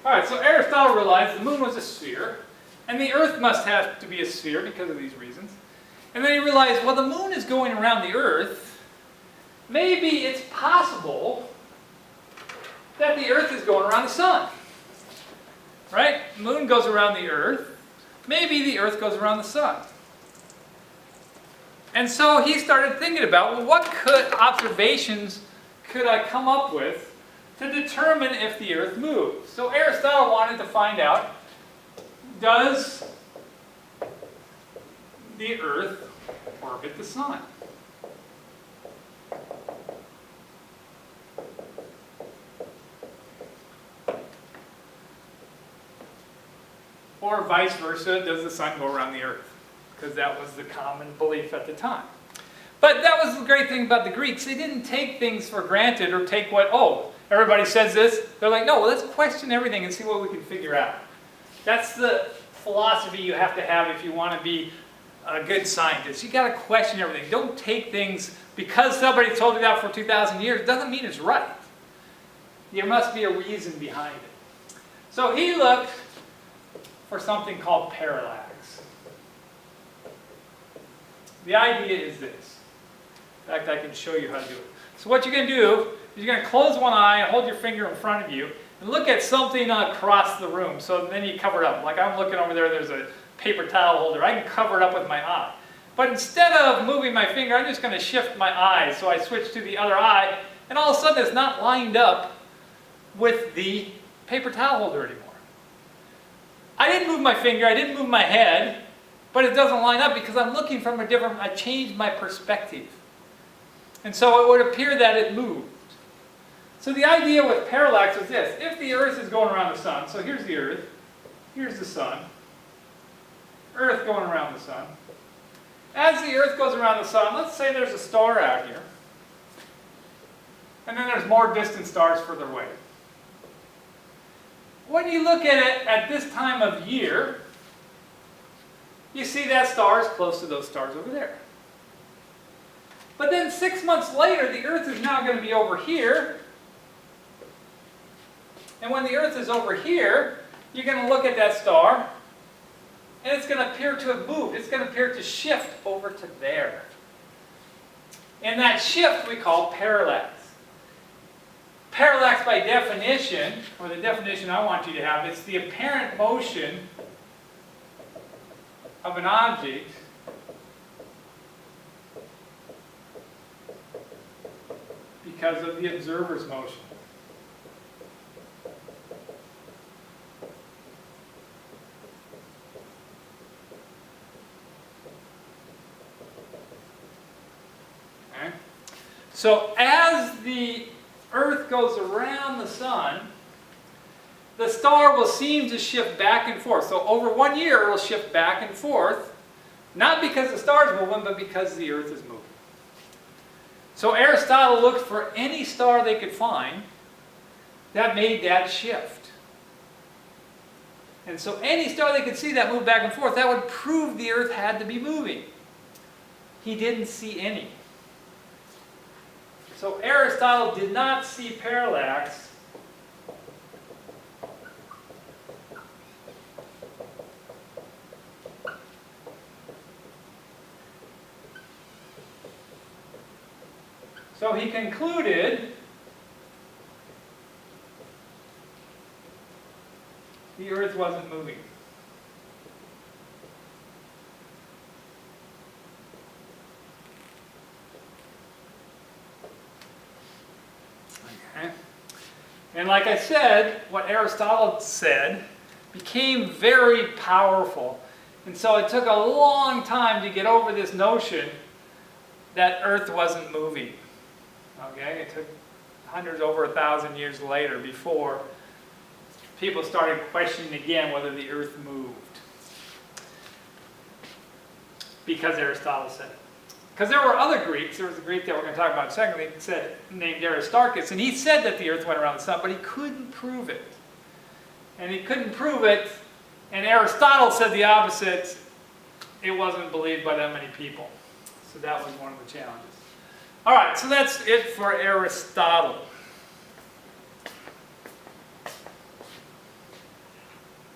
All right, so Aristotle realized the moon was a sphere, and the Earth must have to be a sphere because of these reasons. And then he realized, well, the moon is going around the Earth. Maybe it's possible that the Earth is going around the sun. Right? The moon goes around the Earth. Maybe the Earth goes around the sun. And so he started thinking about, well, what observations could I come up with to determine if the Earth moves? So Aristotle wanted to find out, does the Earth orbit the sun? Or vice versa, does the sun go around the Earth? Because that was the common belief at the time. But that was the great thing about the Greeks. They didn't take things for granted or take what, oh, everybody says this. They're like, no, well, let's question everything and see what we can figure out. That's the philosophy you have to have if you want to be a good scientist. You got to question everything. Don't take things because somebody told you that for 2,000 years. Doesn't mean it's right. There must be a reason behind it. So he looked for something called parallax. The idea is this. In fact, I can show you how to do it. So what you're going to do is you're going to close one eye and hold your finger in front of you and look at something across the room. So then you cover it up. Like I'm looking over there, there's a paper towel holder. I can cover it up with my eye. But instead of moving my finger, I'm just going to shift my eye. So I switch to the other eye, and all of a sudden it's not lined up with the paper towel holder anymore. I didn't move my finger, I didn't move my head, but it doesn't line up because I'm looking from a different, I changed my perspective. And so it would appear that it moved. So the idea with parallax was this. If the Earth is going around the sun, so here's the Earth, here's the sun, Earth going around the sun. As the Earth goes around the sun, let's say there's a star out here. And then there's more distant stars further away. When you look at it at this time of year, you see that star is close to those stars over there. But then 6 months later, the Earth is now going to be over here. And when the Earth is over here, you're going to look at that star, and it's going to appear to have moved. It's going to appear to shift over to there. And that shift we call parallax. Parallax by definition, or the definition I want you to have, is the apparent motion of an object because of the observer's motion. Okay? So as the Earth goes around the sun, the star will seem to shift back and forth. So over 1 year, it will shift back and forth, not because the star is moving, but because the Earth is moving. So Aristotle looked for any star they could find that made that shift. And so any star they could see that moved back and forth, that would prove the Earth had to be moving. He didn't see any. So Aristotle did not see parallax so he concluded the Earth wasn't moving. Okay. And like I said, what Aristotle said became very powerful. And so it took a long time to get over this notion that Earth wasn't moving. Okay? It took hundreds, over 1,000 years later before people started questioning again whether the Earth moved. Because Aristotle said it. Because there were other Greeks, there was a Greek that we're going to talk about in a second, named Aristarchus, and he said that the Earth went around the sun, but he couldn't prove it. And he couldn't prove it, and Aristotle said the opposite. It wasn't believed by that many people. So that was one of the challenges. All right, so that's it for Aristotle.